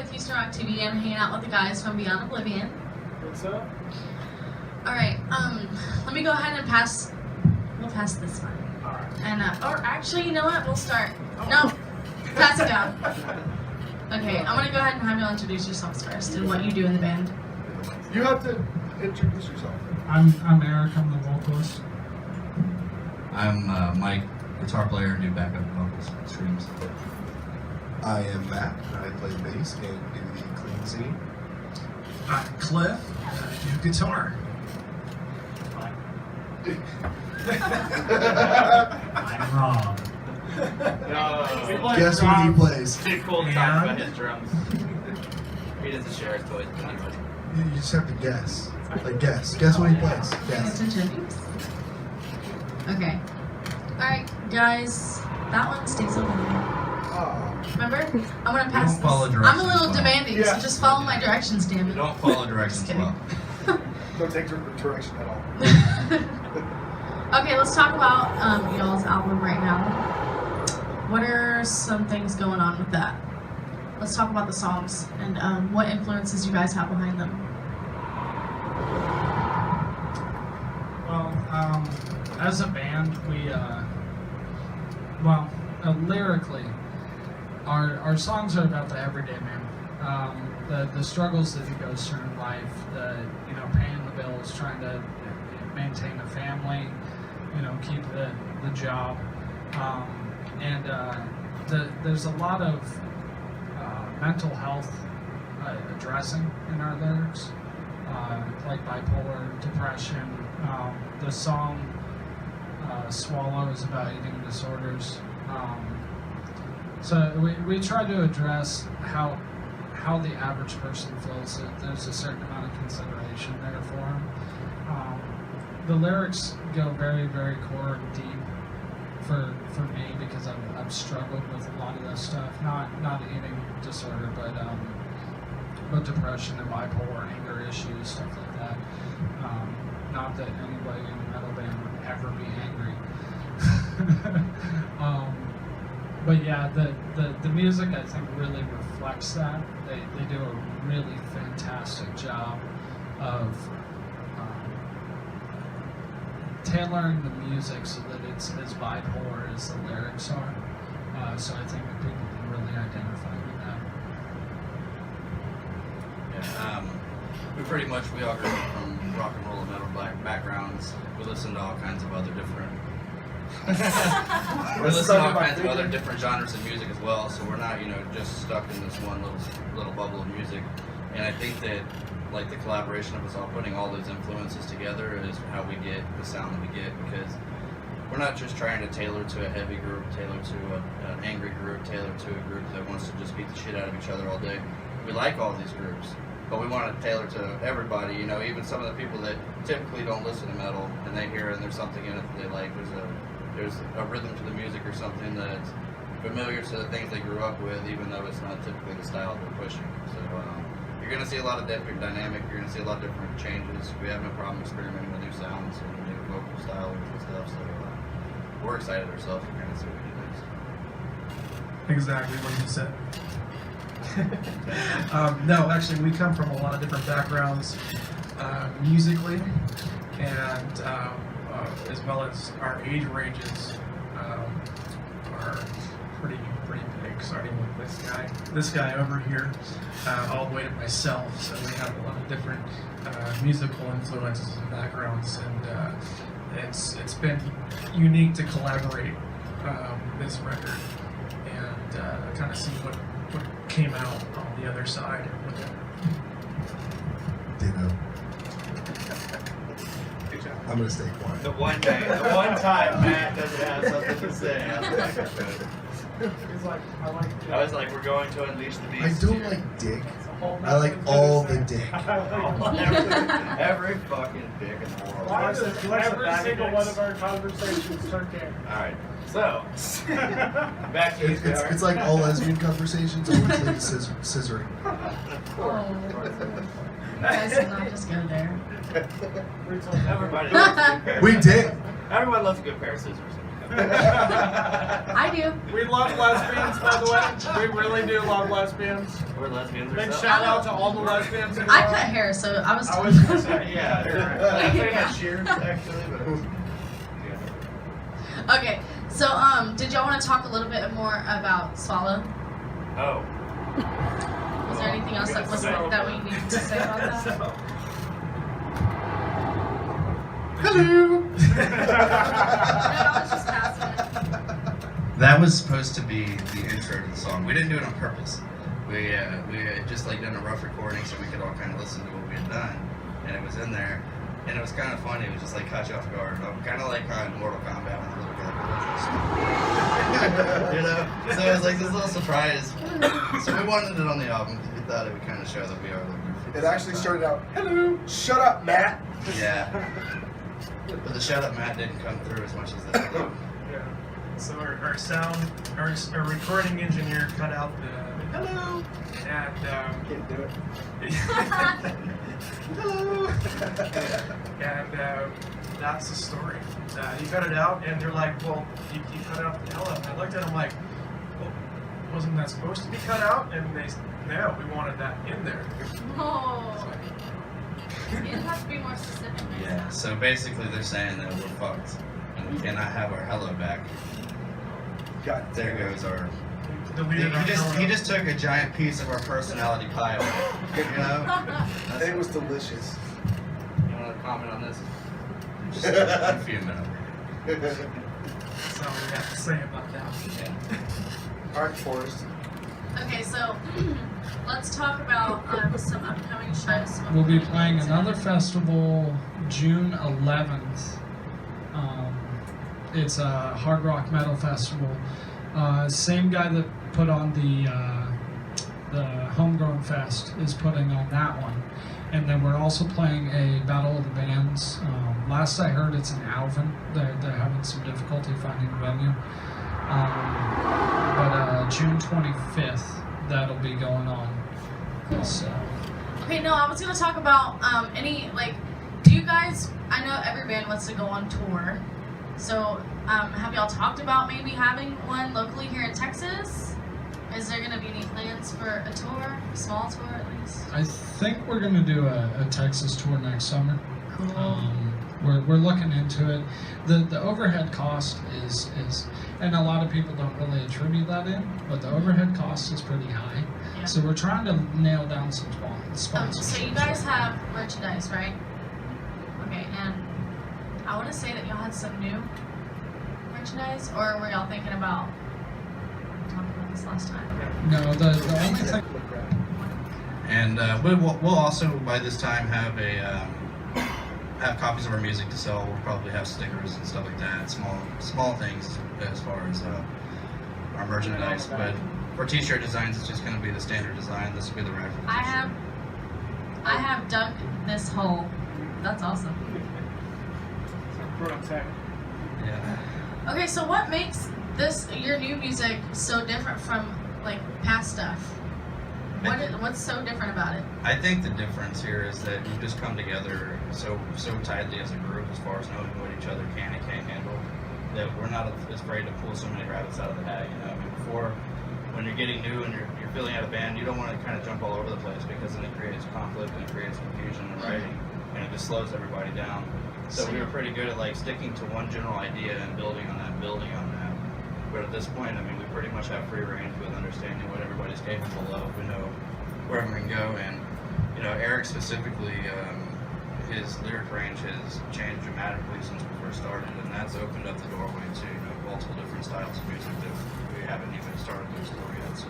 with Houston Rock TV. I'm hanging out with the guys from Beyond Oblivion. What's up? Alright, let me go ahead and pass. We'll pass this one. Alright. And, or actually, you know what? We'll start. No, pass it down. Okay, I'm gonna go ahead and have you all introduce yourselves first and what you do in the band. You have to introduce yourself. I'm Eric. I'm the vocalist. I'm Mike, guitar player, and do backup vocals, streams. I am Matt. I play bass and do the clean singing. I'm Cliff. I do guitar. I'm Rob. Guess what he plays? Too cool to talk about his drums. He doesn't share his toys, but anyway. You just have to guess. Like guess. Guess what he plays. Guess. Okay. Alright, guys. That one stays over there. Oh. Remember? I'm gonna pass Don't follow this. I'm a directions little well. demanding, Yeah. so just follow my directions, damn it. Don't follow directions Just kidding. well. Don't take direction at all. Okay, let's talk about y'all's album right now. What are some things going on with that? Let's talk about the songs and what influences you guys have behind them. Well, as a band, we, lyrically, our songs are about the everyday man. The struggles that he goes through in life, paying the bills, trying to maintain a family, keep the job. There's a lot of mental health addressing in our lyrics, like bipolar, depression. The song Swallow is about eating disorders. So we try to address how the average person feels, that there's a certain amount of consideration there for them. The lyrics go very, very core and deep for me because I've struggled with a lot of that stuff. Not eating disorder, but depression and bipolar, anger issues, stuff like that. Not that anybody in a metal band would ever be angry. But yeah, the music I think really reflects that. They do a really fantastic job of tailoring the music so that it's as bipolar as the lyrics are. So I think that people can really identify with that. Yeah, we all grew up from rock and roll and metal backgrounds. We listen to all kinds of other different different genres of music as well, so we're not, just stuck in this one little bubble of music. And I think that, like, the collaboration of us all putting all those influences together is how we get the sound that we get, because we're not just trying to tailor to a heavy group, tailor to an angry group, tailor to a group that wants to just beat the shit out of each other all day. We like all these groups, but we want to tailor to everybody, even some of the people that typically don't listen to metal, and they hear it and there's something in it that they like. There's a rhythm to the music or something that's familiar to the things they grew up with, even though it's not typically the style they're pushing. So you're going to see a lot of different dynamic, you're going to see a lot of different changes. We have no problem experimenting with new sounds and new vocal styles and stuff, so we're excited ourselves to kind of see what we do next. Exactly what you said. No, actually, we come from a lot of different backgrounds musically, and as well as our age ranges are pretty big. Starting with this guy over here, all the way to myself. So we have a lot of different musical influences and backgrounds, and it's been unique to collaborate this record and kind of see what came out on the other side with it. Ditto. Good job. I'm gonna stay quiet. The one time Matt doesn't have something to say. He's like, I like I was like, we're going to unleash the I beast. don't here. like dick. I like all the dick. Every fucking dick in the world. Why does every single one of our conversations turn gay? Alright, so back to you. It's like all lesbian conversations, or it's like scissoring. You guys did not just go there. Everybody loves a good pair. We did. Everyone loves a good pair of scissors. I do. We love lesbians, by the way. We really do love lesbians. We're lesbians Big ourselves. shout out to all the lesbians in the I world. cut hair, so I was. I was gonna say, yeah, you're right. I think I shears actually, but yeah. Okay, so did y'all want to talk a little bit more about Swallow? Oh. Was there anything else that we needed to say about that? Hello. No, I was just passing it. That was supposed to be the intro to the song. We didn't do it on purpose. We had just like done a rough recording so we could all kind of listen to what we had done, and it was in there, and it was kind of funny. It was just like caught you off guard, kind of like on Mortal Kombat when the little guy, you know. So it was like this little surprise. So we wanted it on the album because we thought it would kind of show that we are like goofy. It actually started out, hello, shut up, Matt. Yeah. But the shout out Matt didn't come through as much as the. Yeah. So our sound, our recording engineer cut out the hello, and Can't do it. hello, and that's the story. He cut it out, and they're like, well, you cut out the hello. And I looked at him like, well, wasn't that supposed to be cut out? And they said, no, we wanted that in there. Oh. You have to be more specific. Yeah. So basically, they're saying that we're fucked and we cannot have our hello back. God, There goes our. Deleted our He just took a giant piece of our personality pie away. You know? It was delicious. You want to comment on this? Just a few minutes. That's all we have to say about that. Yeah. All right, Forrest. Okay, so let's talk about some upcoming shows. We'll be playing another festival June 11th. It's a hard rock metal festival. Same guy that put on the Homegrown Fest is putting on that one. And then we're also playing a Battle of the Bands. Last I heard, it's in Alvin. They're having some difficulty finding a venue. But June 25th, that'll be going on. So. Okay, no, I was gonna talk about any do you guys? I know every band wants to go on tour, so have y'all talked about maybe having one locally here in Texas? Is there gonna be any plans for a tour, a small tour at least? I think we're going to do a Texas tour next summer. Cool. We're looking into it. The overhead cost is, and a lot of people don't really attribute that in, but the overhead cost is pretty high. Yeah. So we're trying to nail down some sponsors. So you guys have merchandise, right? Okay, and I want to say that y'all had some new merchandise, or were y'all thinking about talking about this last time? No, the only thing. And we'll also by this time have have copies of our music to sell. We'll probably have stickers and stuff like that. Small things as far as our merchandise. But for t-shirt designs, it's just going to be the standard design. This will be the rack for the t-shirt. I have dug this hole. That's awesome. Yeah. Okay, so what makes your new music so different from past stuff? What's so different about it? I think the difference here is that we've just come together so tightly as a group as far as knowing what each other can and can't handle, that we're not as afraid to pull so many rabbits out of the hat. You know, I mean, before, when you're getting new and you're filling out a band, you don't want to kind of jump all over the place because then it creates conflict and it creates confusion in writing, and it just slows everybody down. So we were pretty good at sticking to one general idea and building on that. But at this point, I mean, we pretty much have free range with understanding what everybody's capable of. We know where we can go, and Eric specifically, his lyric range has changed dramatically since we first started, and that's opened up the doorway to multiple different styles of music that we haven't even started to explore yet. So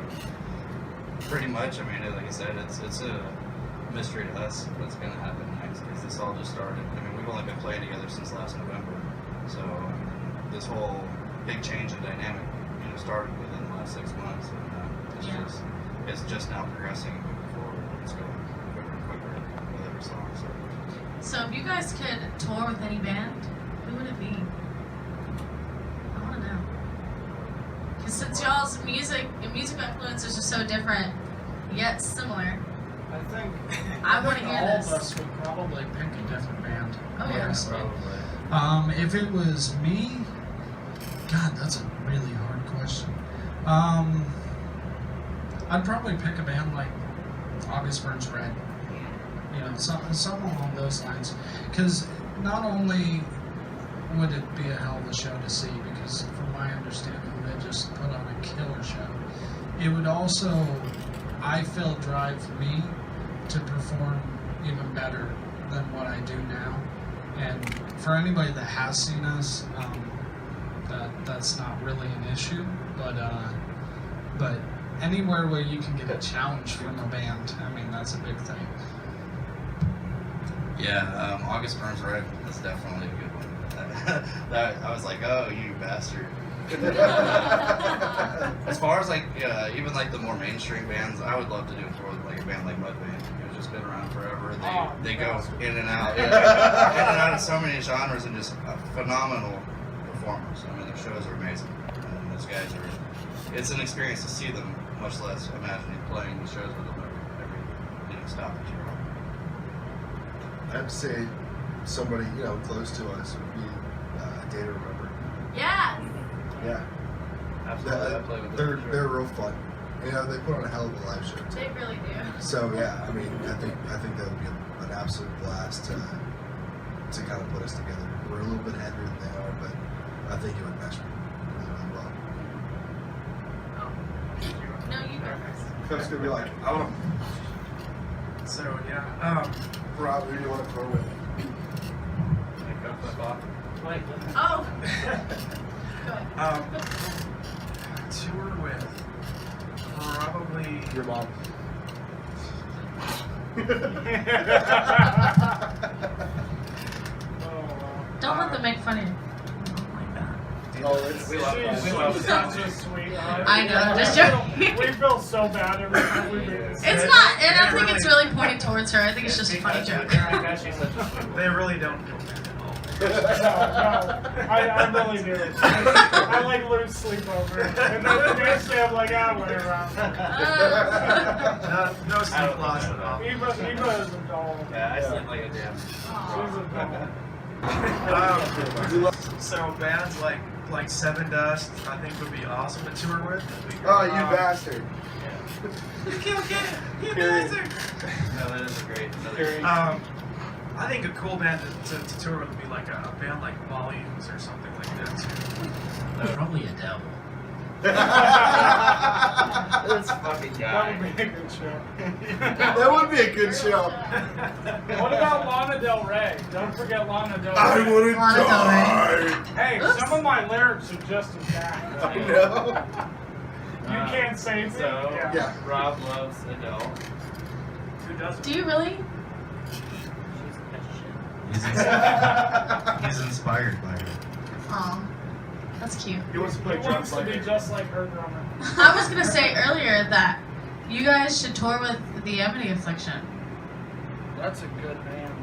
pretty much, I mean, like I said, it's a mystery to us what's going to happen next because this all just started. I mean, we've only been playing together since last November, so this whole big change in dynamic, started within the last 6 months, and it's just now progressing and moving forward. It's going quicker and quicker with every song. So if you guys could tour with any band, who would it be? I want to know. Because since y'all's musical influences are so different, yet similar. I think I wanna hear all this. of us would probably pick a different band. Oh, yeah. honestly. Probably. If it was me, God, that's a really hard question. I'd probably pick a band like August Burns Red. You know, something along those lines. Because not only would it be a hell of a show to see, because from my understanding, they just put on a killer show. It would also, I feel, drive me to perform even better than what I do now. And for anybody that has seen us, that's not really an issue. But anywhere where you can get a challenge from a band, I mean, that's a big thing. Yeah, August Burns Red is definitely a good one. That I was like, oh, you bastard. As far as like even like the more mainstream bands, I would love to do a tour with like a band like Mudvayne. It's just been around forever. They go in and out, in and out of so many genres and just phenomenal performers. I mean, their shows are amazing. And those guys are. It's an experience to see them, much less imagining playing the shows with them every stop that you're on. I'd say somebody, you know, close to us would be Day to Remember. Yes. Yeah. Absolutely, I play with them. for They're sure. real fun. You know, they put on a hell of a live show too. They really do. So yeah, I mean, I think that would be an absolute blast to kind of put us together. We're a little bit heavier than they are, but I think it would mesh really well. No, you go first. Coach's gonna be like, I want So yeah, Rob, who do you want to tour with? Like, go flip off. Oh. Go ahead. tour with probably. Your mom. Don't let them make fun of you. Like that. Oh, it's, We love that. She's We love that. such a sweet. I know, I'm just joking. We feel so bad every time we meet. It's not, and I don't think it's really pointed towards her. I think it's just a funny joke. She's such a sweet They really don't feel bad at all. No, I really do. I like lose sleep over it. And then the next day I'm like, whatever. No sleep loss at all. Eva is a doll. Yeah, I sleep like a damn. She's a doll. So bands like Seven Dust, I think would be awesome to tour with. oh, you bastard. You killed it! You Period. bastard! No, that is a great. I think a cool band to tour with would be like a band like Volumes or something like that too. Probably Adele. This fucking That guy. would be a good show. That would be a good show. What about Lana Del Rey? Don't forget Lana Del Rey. I wanna Lana Del die. Hey, Oops. some of my lyrics are just as bad. I know. You can't save me. So, Yeah. Rob loves Adele. Who doesn't? Do you really? He's inspired by her. Oh, that's cute. He wants to be just like her drummer. I was gonna say earlier that you guys should tour with the Amity Affliction. That's a good band.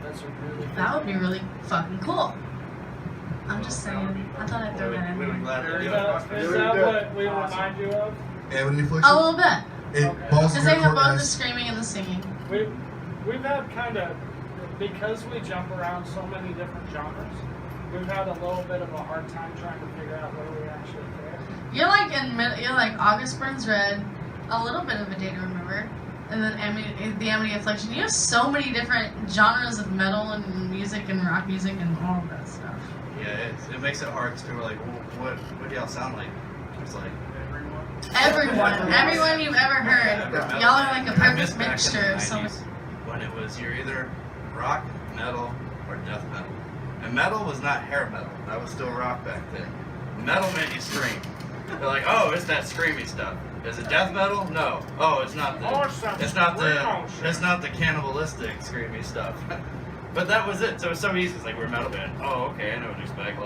That's a really good That would be really fucking cool. I'm just saying. I thought I'd throw that in We would there. gladly Is do that, it. is that what we remind you of? Amity Affliction? A little bit. It Okay. balls Because in they her have court, both the guys. screaming and the singing. We've had kind of, because we jump around so many different genres, we've had a little bit of a hard time trying to figure out where we actually fit. You're like you're like August Burns Red, a little bit of a Day to Remember, and then the Amity Affliction. You have so many different genres of metal and music and rock music and all of that stuff. Yeah, it makes it hard because people are like, well, what do y'all sound like? It's like, Everyone you've ever heard. Y'all are like a I miss perfect back in mixture the of so much. 90s when it was you're either rock, metal, or death metal. And metal was not hair metal. That was still rock back then. Metal meant you scream. They're like, oh, it's that screamy stuff. Is it death metal? No. Oh, it's not the. It's not the cannibalistic screamy stuff. But that was it. So it's so easy. It's like we're a metal band. Oh, okay, I know what to expect.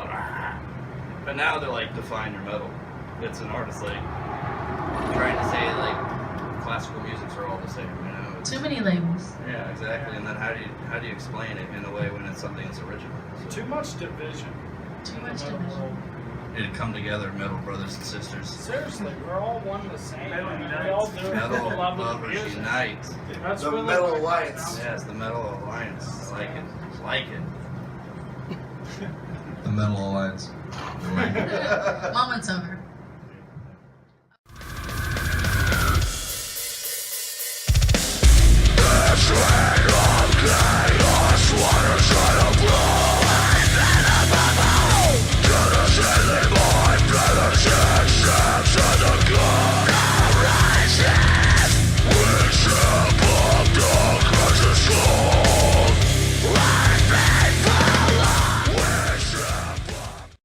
But now they're like, define your metal. It's an artist like trying to say like classical musics are all the same. You know. It's, Too many labels. yeah, exactly. And then how do you explain it in a way when it's something that's original? So Too much division. Too much in the metal division. world. it'd come together, metal brothers and sisters. Seriously, we're all one and the same. Metal man. unites. We all do it for Metal the love of the lovers music. unite. That's The really Metal what- Alliance. Yes, the Metal Alliance. I like it. Like it. The Metal Alliance. Moment's over.